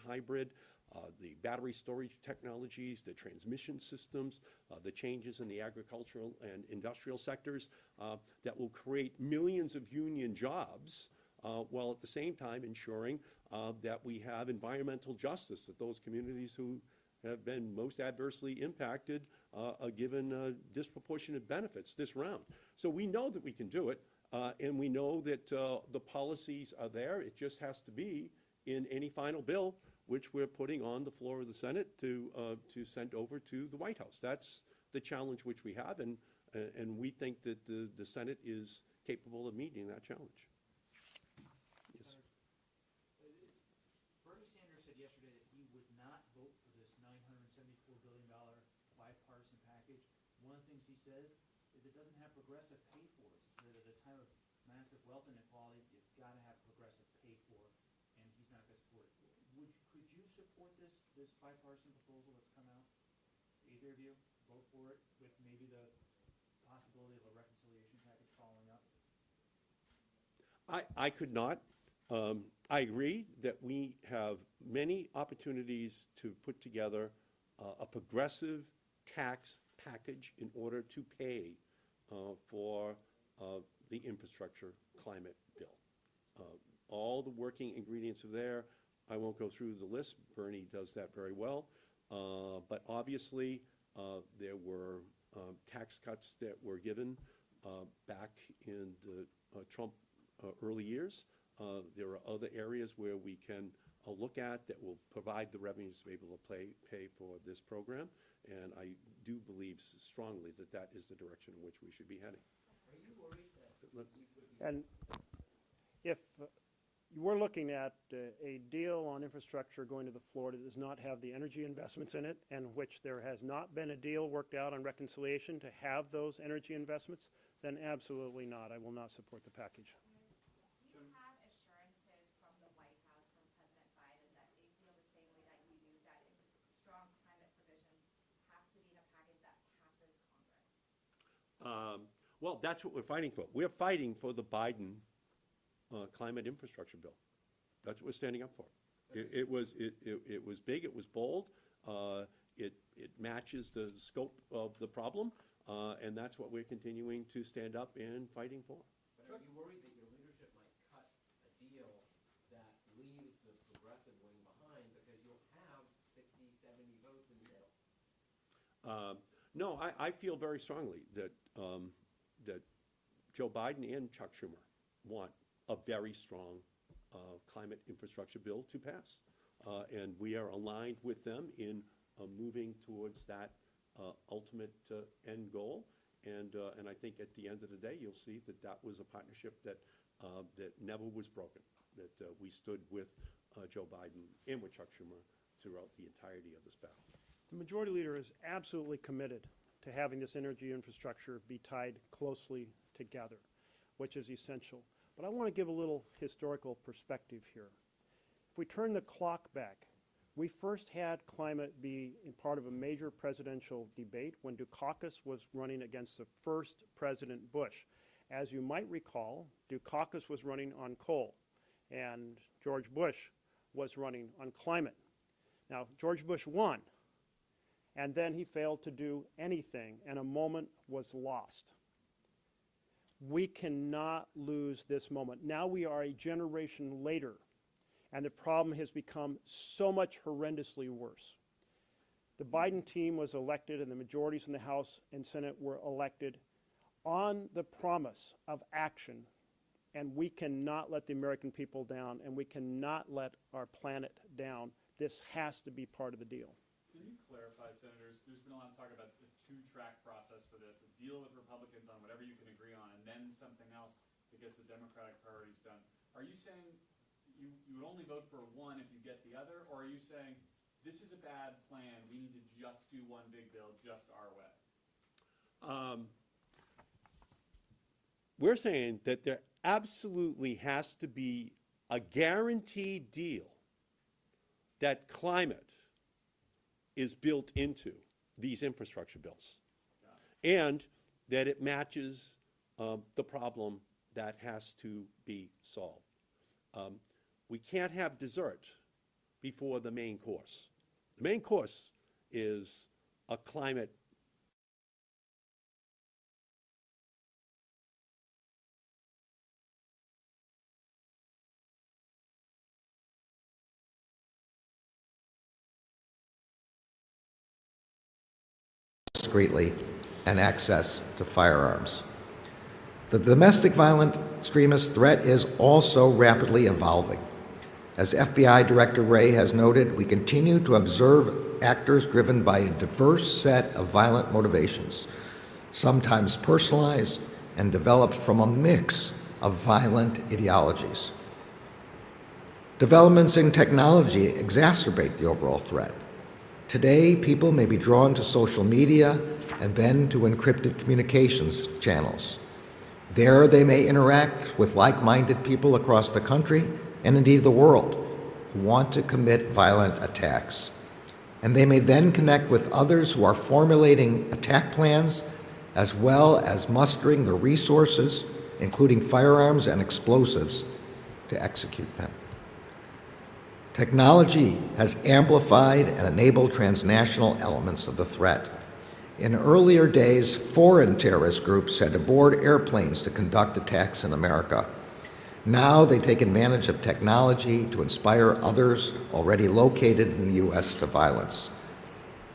hybrid, the battery storage technologies, the transmission systems, the changes in the agricultural and industrial sectors that will create millions of union jobs while at the same time ensuring that we have environmental justice, that those communities who have been most adversely impacted are given disproportionate benefits this round. So we know that we can do it, and we know that the policies are there. It just has to be in any final bill, which we're putting on the floor of the Senate to send over to the White House. That's the challenge which we have, and we think that the Senate is capable of meeting that challenge. Yes. Bernie Sanders said yesterday that he would not vote for this $974 billion bipartisan package. One of the things he said is it doesn't have progressive pay for it. He said at a time of massive wealth inequality, you've got to have progressive pay for it, and he's not going to support it. Could you support this bipartisan proposal that's come out? Either of you vote for it with maybe the possibility of a reconciliation package following up? I could not. I agree that we have many opportunities to put together a progressive tax package in order to pay for the infrastructure climate bill. All the working ingredients are there. I won't go through the list. Bernie does that very well. But obviously, there were tax cuts that were given back in the Trump early years. There are other areas where we can look at that will provide the revenues to be able to pay for this program. And I do believe strongly that that is the direction in which we should be heading. Are you worried that And if we're looking at a deal on infrastructure going to the floor that does not have the energy investments in it, and which there has not been a deal worked out on reconciliation to have those energy investments, then absolutely not. I will not support the package. Do you have assurances from the White House, from President Biden, that they feel the same way that you do, that strong climate provisions has to be in a package that passes Congress? Well, that's what we're fighting for. We're fighting for the Biden climate infrastructure bill. That's what we're standing up for. It was big. It was bold. It matches the scope of the problem, and that's what we're continuing to stand up and fighting for. But are you worried that your leadership might cut a deal that leaves the progressive wing behind because you'll have 60, 70 votes in the middle? No, I feel very strongly that that Joe Biden and Chuck Schumer want a very strong climate infrastructure bill to pass. And we are aligned with them in moving towards that ultimate end goal. And I think at the end of the day, you'll see that that was a partnership that never was broken, that we stood with Joe Biden and with Chuck Schumer throughout the entirety of this battle. The Majority Leader is absolutely committed to having this energy infrastructure be tied closely together, which is essential. But I want to give a little historical perspective here. If we turn the clock back, we first had climate be part of a major presidential debate when Dukakis was running against the first President Bush. As you might recall, Dukakis was running on coal, and George Bush was running on climate. Now, George Bush won, and then he failed to do anything, and a moment was lost. We cannot lose this moment. Now we are a generation later, and the problem has become so much horrendously worse. The Biden team was elected, and the majorities in the House and Senate were elected on the promise of action, and we cannot let the American people down, and we cannot let our planet down. This has to be part of the deal. Can you clarify, Senators? There's been a lot of talk about the two-track process for this, a deal with Republicans on whatever you can agree on, and then something else that gets the Democratic priorities done. Are you saying you would only vote for one if you get the other, or are you saying this is a bad plan, we need to just do one big bill just our way? We're saying that there absolutely has to be a guaranteed deal that climate is built into these infrastructure bills, and that it matches the problem that has to be solved. We can't have dessert before the main course. The main course is a climate discreetly and access to firearms. The domestic violent extremist threat is also rapidly evolving. As FBI Director Wray has noted, we continue to observe actors driven by a diverse set of violent motivations, sometimes personalized and developed from a mix of violent ideologies. Developments in technology exacerbate the overall threat. Today, people may be drawn to social media and then to encrypted communications channels. There, they may interact with like-minded people across the country and indeed the world who want to commit violent attacks. And they may then connect with others who are formulating attack plans as well as mustering the resources, including firearms and explosives, to execute them. Technology has amplified and enabled transnational elements of the threat. In earlier days, foreign terrorist groups had to board airplanes to conduct attacks in America. Now they take advantage of technology to inspire others already located in the U.S. to violence.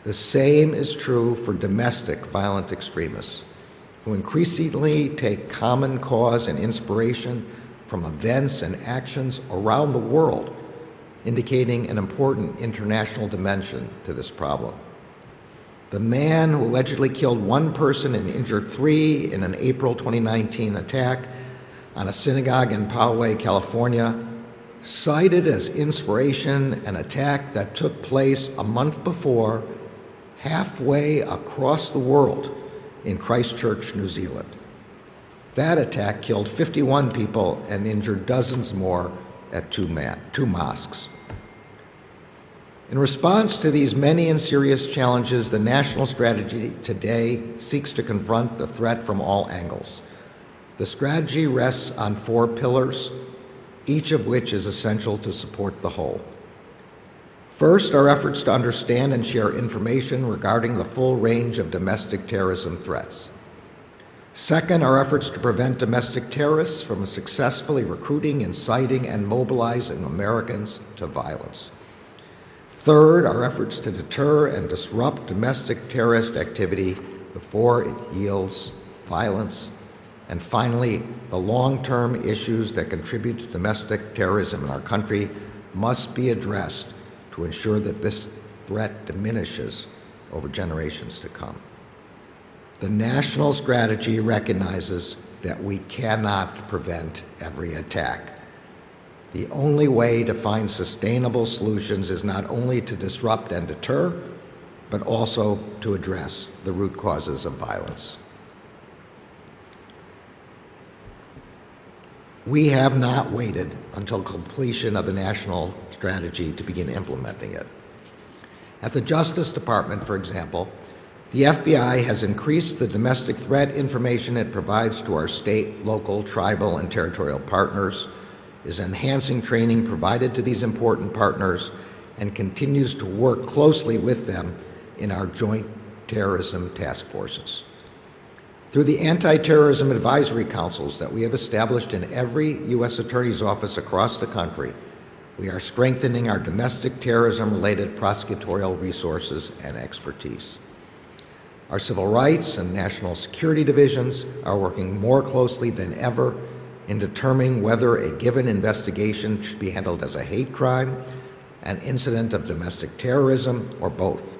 The same is true for domestic violent extremists, who increasingly take common cause and inspiration from events and actions around the world, indicating an important international dimension to this problem. The man who allegedly killed one person and injured 3 in an April 2019 attack on a synagogue in Poway, California, cited as inspiration an attack that took place a month before halfway across the world in Christchurch, New Zealand. That attack killed 51 people and injured dozens more at two mosques. In response to these many and serious challenges, the national strategy today seeks to confront the threat from all angles. The strategy rests on 4 pillars, each of which is essential to support the whole. First, our efforts to understand and share information regarding the full range of domestic terrorism threats. Second, our efforts to prevent domestic terrorists from successfully recruiting, inciting, and mobilizing Americans to violence. Third, our efforts to deter and disrupt domestic terrorist activity before it yields violence. And finally, the long-term issues that contribute to domestic terrorism in our country must be addressed to ensure that this threat diminishes over generations to come. The national strategy recognizes that we cannot prevent every attack. The only way to find sustainable solutions is not only to disrupt and deter, but also to address the root causes of violence. We have not waited until completion of the national strategy to begin implementing it. At the Justice Department, for example, the FBI has increased the domestic threat information it provides to our state, local, tribal, and territorial partners, is enhancing training provided to these important partners, and continues to work closely with them in our joint terrorism task forces. Through the anti-terrorism advisory councils that we have established in every U.S. Attorney's office across the country, we are strengthening our domestic terrorism-related prosecutorial resources and expertise. Our civil rights and national security divisions are working more closely than ever in determining whether a given investigation should be handled as a hate crime, an incident of domestic terrorism, or both.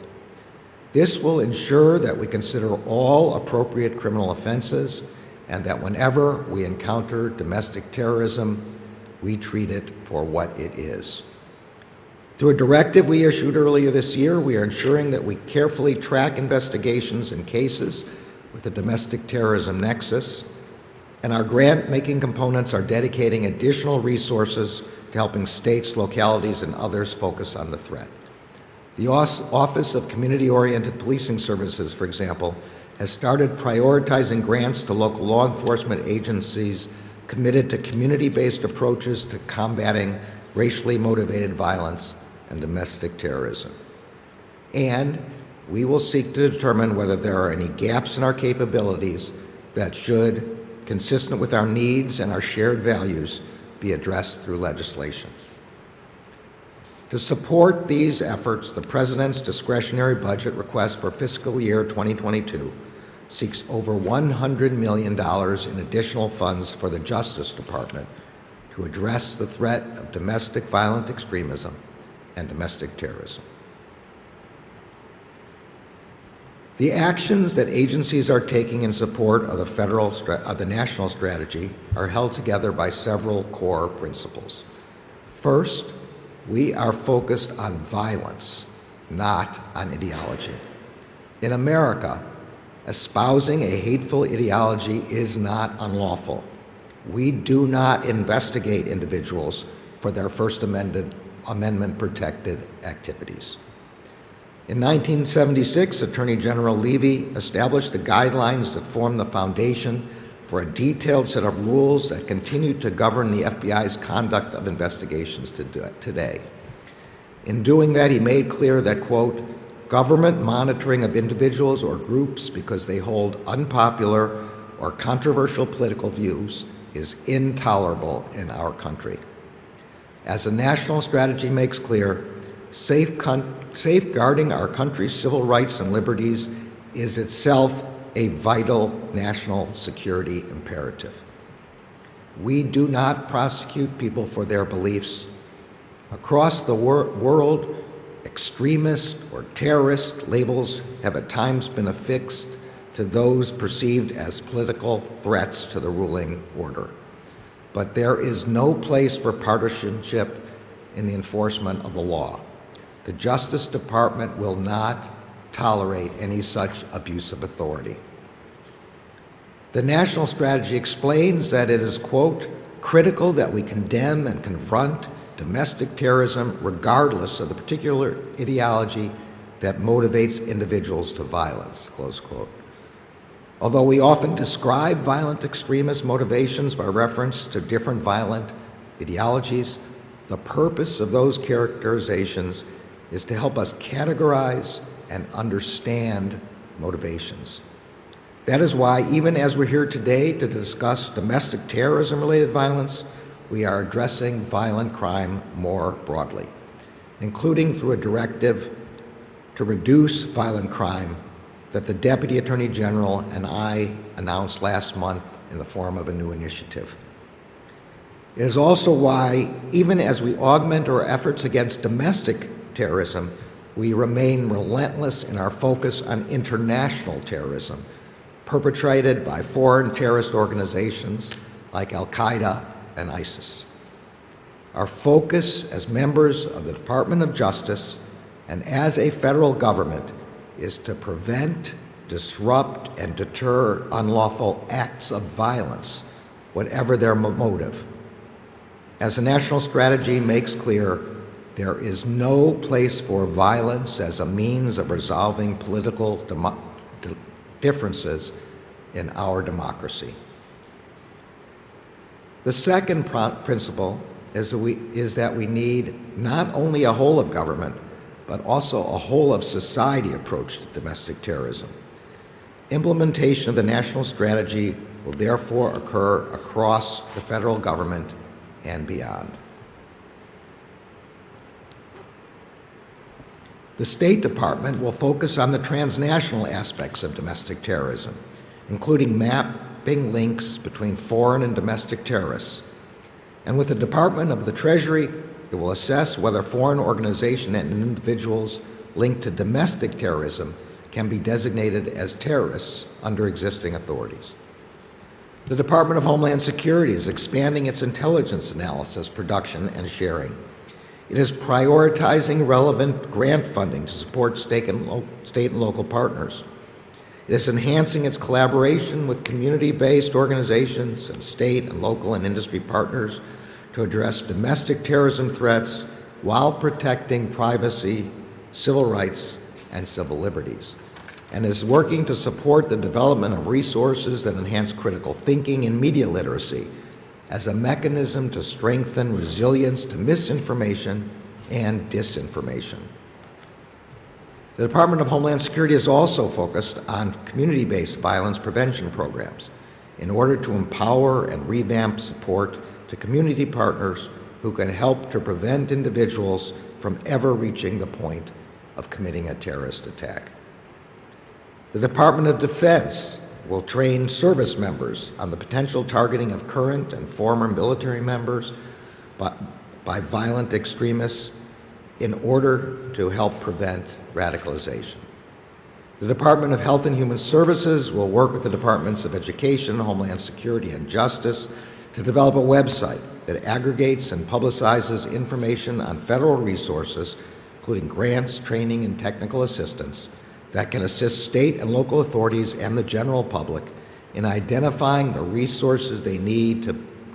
This will ensure that we consider all appropriate criminal offenses and that whenever we encounter domestic terrorism, we treat it for what it is. Through a directive we issued earlier this year, we are ensuring that we carefully track investigations in cases with a domestic terrorism nexus, and our grant-making components are dedicating additional resources to helping states, localities, and others focus on the threat. The Office of Community-Oriented Policing Services, for example, has started prioritizing grants to local law enforcement agencies committed to community-based approaches to combating racially motivated violence and domestic terrorism. And we will seek to determine whether there are any gaps in our capabilities that should, consistent with our needs and our shared values, be addressed through legislation. To support these efforts, the President's discretionary budget request for fiscal year 2022 seeks over $100 million in additional funds for the Justice Department to address the threat of domestic violent extremism and domestic terrorism. The actions that agencies are taking in support of the national strategy are held together by several core principles. First, we are focused on violence, not on ideology. In America, espousing a hateful ideology is not unlawful. We do not investigate individuals for their First Amendment protected activities. In 1976, Attorney General Levy established the guidelines that form the foundation for a detailed set of rules that continue to govern the FBI's conduct of investigations today. In doing that, he made clear that, quote, government monitoring of individuals or groups because they hold unpopular or controversial political views is intolerable in our country. As the national strategy makes clear, safeguarding our country's civil rights and liberties is itself a vital national security imperative. We do not prosecute people for their beliefs. Across the world, extremist or terrorist labels have at times been affixed to those perceived as political threats to the ruling order. But there is no place for partisanship in the enforcement of the law. The Justice Department will not tolerate any such abuse of authority. The national strategy explains that it is, quote, critical that we condemn and confront domestic terrorism regardless of the particular ideology that motivates individuals to violence, close quote. Although we often describe violent extremist motivations by reference to different violent ideologies, the purpose of those characterizations is to help us categorize and understand motivations. That is why, even as we're here today to discuss domestic terrorism-related violence, we are addressing violent crime more broadly, including through a directive to reduce violent crime that the Deputy Attorney General and I announced last month in the form of a new initiative. It is also why, even as we augment our efforts against domestic terrorism, we remain relentless in our focus on international terrorism, perpetrated by foreign terrorist organizations like Al-Qaeda and ISIS. Our focus as members of the Department of Justice and as a federal government is to prevent, disrupt, and deter unlawful acts of violence, whatever their motive. As the national strategy makes clear, there is no place for violence as a means of resolving political differences in our democracy. The second principle is that we need not only a whole of government, but also a whole of society approach to domestic terrorism. Implementation of the national strategy will therefore occur across the federal government and beyond. The State Department will focus on the transnational aspects of domestic terrorism, including mapping links between foreign and domestic terrorists. And with the Department of the Treasury, it will assess whether foreign organizations and individuals linked to domestic terrorism can be designated as terrorists under existing authorities. The Department of Homeland Security is expanding its intelligence analysis, production, and sharing. It is prioritizing relevant grant funding to support state and local partners. It is enhancing its collaboration with community-based organizations and state and local and industry partners to address domestic terrorism threats while protecting privacy, civil rights, and civil liberties, and is working to support the development of resources that enhance critical thinking and media literacy as a mechanism to strengthen resilience to misinformation and disinformation. The Department of Homeland Security is also focused on community-based violence prevention programs in order to empower and revamp support to community partners who can help to prevent individuals from ever reaching the point of committing a terrorist attack. The Department of Defense will train service members on the potential targeting of current and former military members by violent extremists in order to help prevent radicalization. The Department of Health and Human Services will work with the Departments of Education, Homeland Security, and Justice to develop a website that aggregates and publicizes information on federal resources, including grants, training, and technical assistance, that can assist state and local authorities and the general public in identifying the resources they need to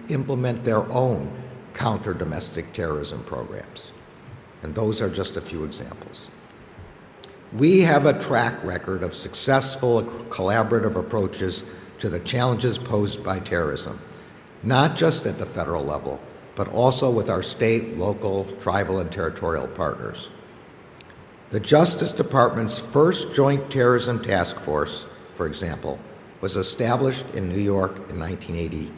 implement their own counter-domestic terrorism programs. And those are just a few examples. We have a track record of successful collaborative approaches to the challenges posed by terrorism, not just at the federal level, but also with our state, local, tribal, and territorial partners. The Justice Department's first Joint Terrorism Task Force, for example, was established in New York in 1980.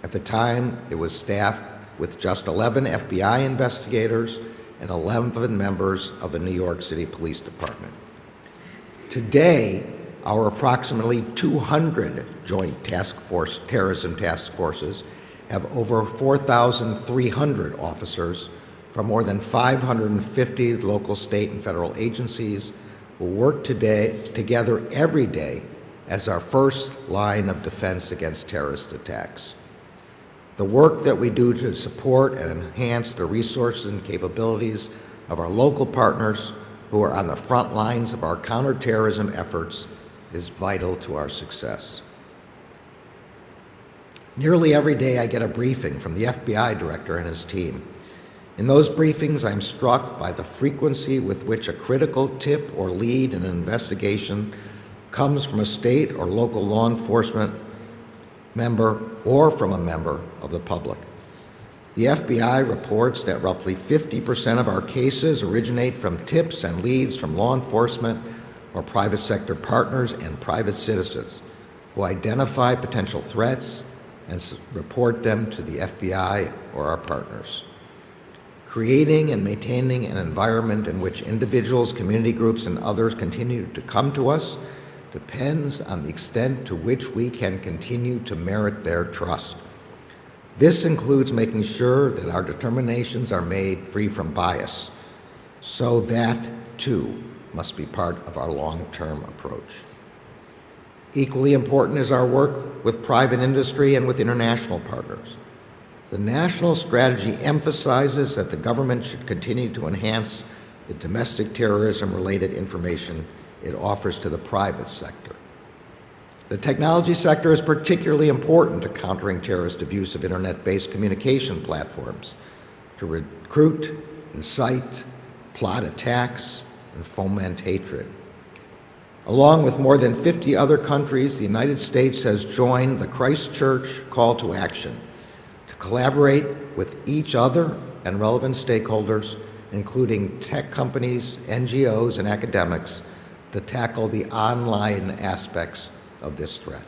At the time, it was staffed with just 11 FBI investigators and 11 members of the New York City Police Department. Today, our approximately 200 Joint Terrorism Task Forces have over 4,300 officers from more than 550 local, state, and federal agencies who work together every day as our first line of defense against terrorist attacks. The work that we do to support and enhance the resources and capabilities of our local partners who are on the front lines of our counterterrorism efforts is vital to our success. Nearly every day I get a briefing from the FBI director and his team. In those briefings, I'm struck by the frequency with which a critical tip or lead in an investigation comes from a state or local law enforcement member or from a member of the public. The FBI reports that roughly 50% of our cases originate from tips and leads from law enforcement or private sector partners and private citizens who identify potential threats and report them to the FBI or our partners. Creating and maintaining an environment in which individuals, community groups, and others continue to come to us depends on the extent to which we can continue to merit their trust. This includes making sure that our determinations are made free from bias, so that, too, must be part of our long-term approach. Equally important is our work with private industry and with international partners. The national strategy emphasizes that the government should continue to enhance the domestic terrorism-related information it offers to the private sector. The technology sector is particularly important to countering terrorist abuse of internet-based communication platforms to recruit, incite, plot attacks, and foment hatred. Along with more than 50 other countries, the United States has joined the Christchurch call to action to collaborate with each other and relevant stakeholders, including tech companies, NGOs, and academics, to tackle the online aspects of this threat.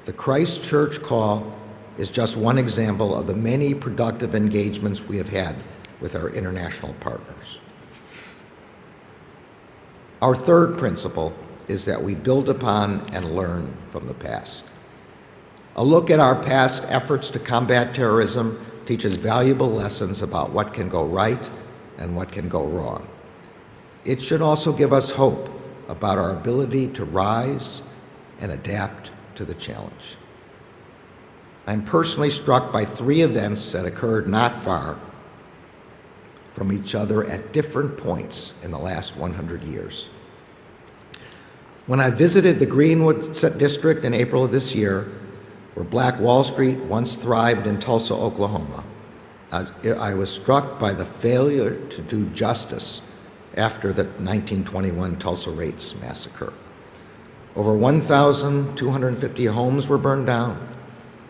The Christchurch call is just one example of the many productive engagements we have had with our international partners. Our third principle is that we build upon and learn from the past. A look at our past efforts to combat terrorism teaches valuable lessons about what can go right and what can go wrong. It should also give us hope about our ability to rise and adapt to the challenge. I'm personally struck by 3 events that occurred not far from each other at different points in the last 100 years. When I visited the Greenwood district in April of this year, where Black Wall Street once thrived in Tulsa, Oklahoma, I was struck by the failure to do justice after the 1921 Tulsa Race Massacre. Over 1,250 homes were burned down.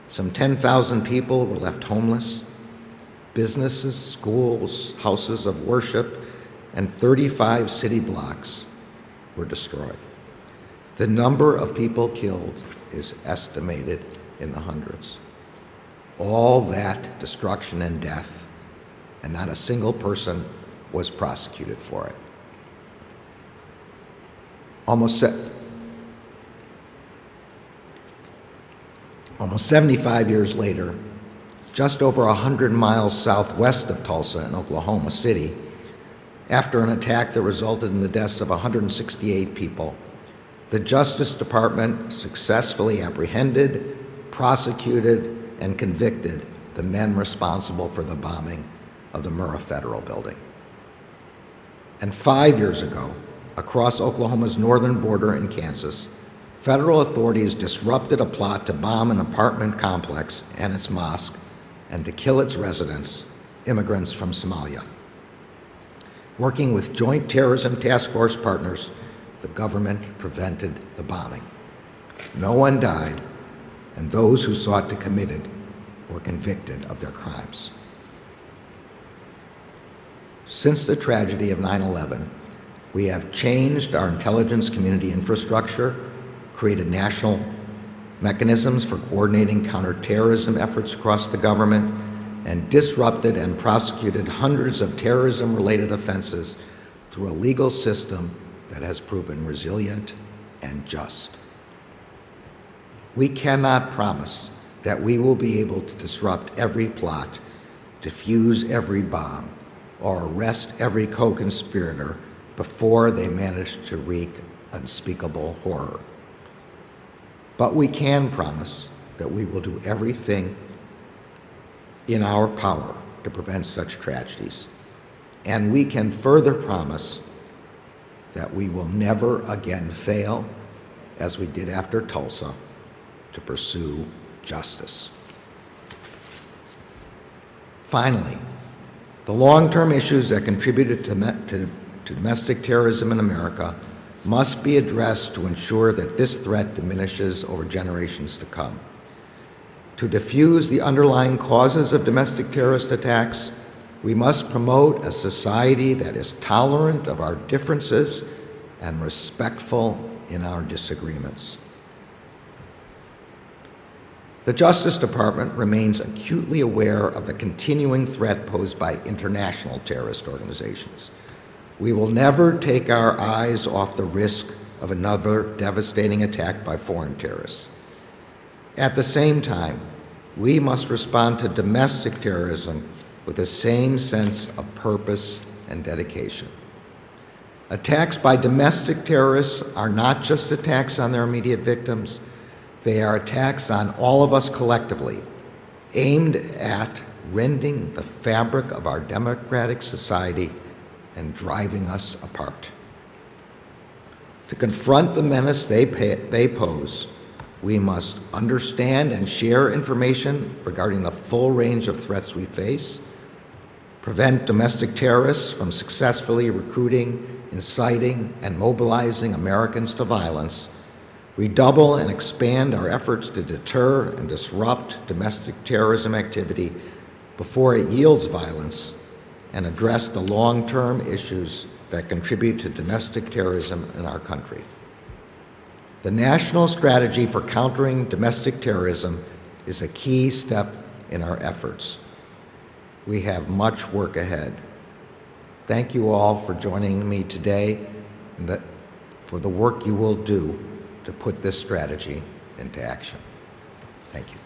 Some 10,000 people were left homeless. Businesses, schools, houses of worship, and 35 city blocks were destroyed. The number of people killed is estimated in the hundreds. All that destruction and death, and not a single person was prosecuted for it. Almost 75 years later, just over 100 miles southwest of Tulsa in Oklahoma City, after an attack that resulted in the deaths of 168 people, the Justice Department successfully apprehended, prosecuted, and convicted the men responsible for the bombing of the Murrah Federal Building. And 5 years ago, across Oklahoma's northern border in Kansas, federal authorities disrupted a plot to bomb an apartment complex and its mosque and to kill its residents, immigrants from Somalia. Working with Joint Terrorism Task Force partners, the government prevented the bombing. No one died, and those who sought to commit it were convicted of their crimes. Since the tragedy of 9/11, we have changed our intelligence community infrastructure, created national mechanisms for coordinating counterterrorism efforts across the government, and disrupted and prosecuted hundreds of terrorism-related offenses through a legal system that has proven resilient and just. We cannot promise that we will be able to disrupt every plot, defuse every bomb, or arrest every co-conspirator before they manage to wreak unspeakable horror. But we can promise that we will do everything in our power to prevent such tragedies. And we can further promise that we will never again fail, as we did after Tulsa, to pursue justice. Finally, the long-term issues that contributed to domestic terrorism in America must be addressed to ensure that this threat diminishes over generations to come. To diffuse the underlying causes of domestic terrorist attacks, we must promote a society that is tolerant of our differences and respectful in our disagreements. The Justice Department remains acutely aware of the continuing threat posed by international terrorist organizations. We will never take our eyes off the risk of another devastating attack by foreign terrorists. At the same time, we must respond to domestic terrorism with the same sense of purpose and dedication. Attacks by domestic terrorists are not just attacks on their immediate victims, they are attacks on all of us collectively, aimed at rending the fabric of our democratic society and driving us apart. To confront the menace they pose, we must understand and share information regarding the full range of threats we face, prevent domestic terrorists from successfully recruiting, inciting, and mobilizing Americans to violence, redouble and expand our efforts to deter and disrupt domestic terrorism activity before it yields violence, and address the long-term issues that contribute to domestic terrorism in our country. The National Strategy for Countering Domestic Terrorism is a key step in our efforts. We have much work ahead. Thank you all for joining me today and for the work you will do to put this strategy into action. Thank you.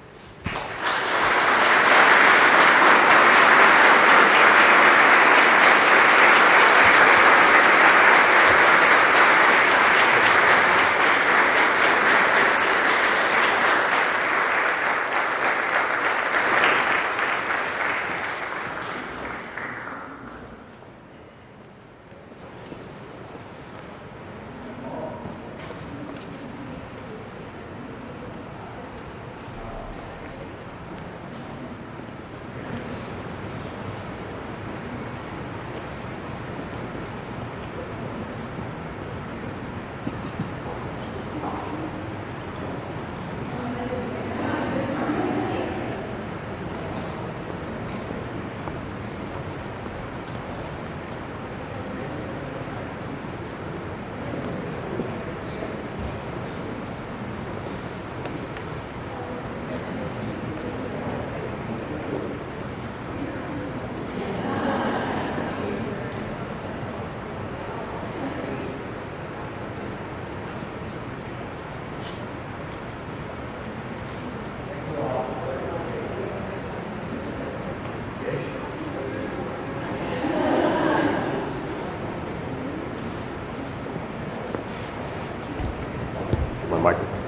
microphone.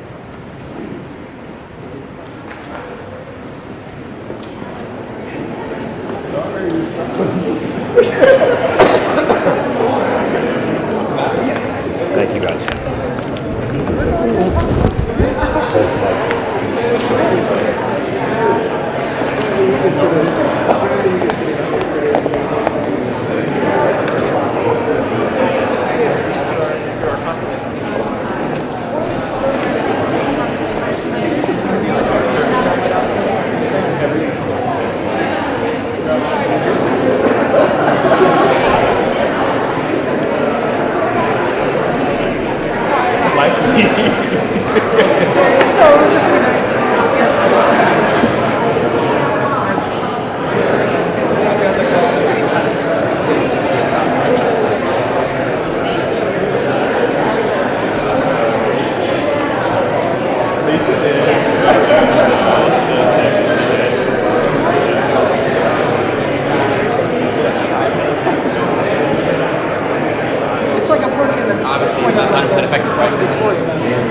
Thank you, guys. Obviously, it's not 100% effective, right?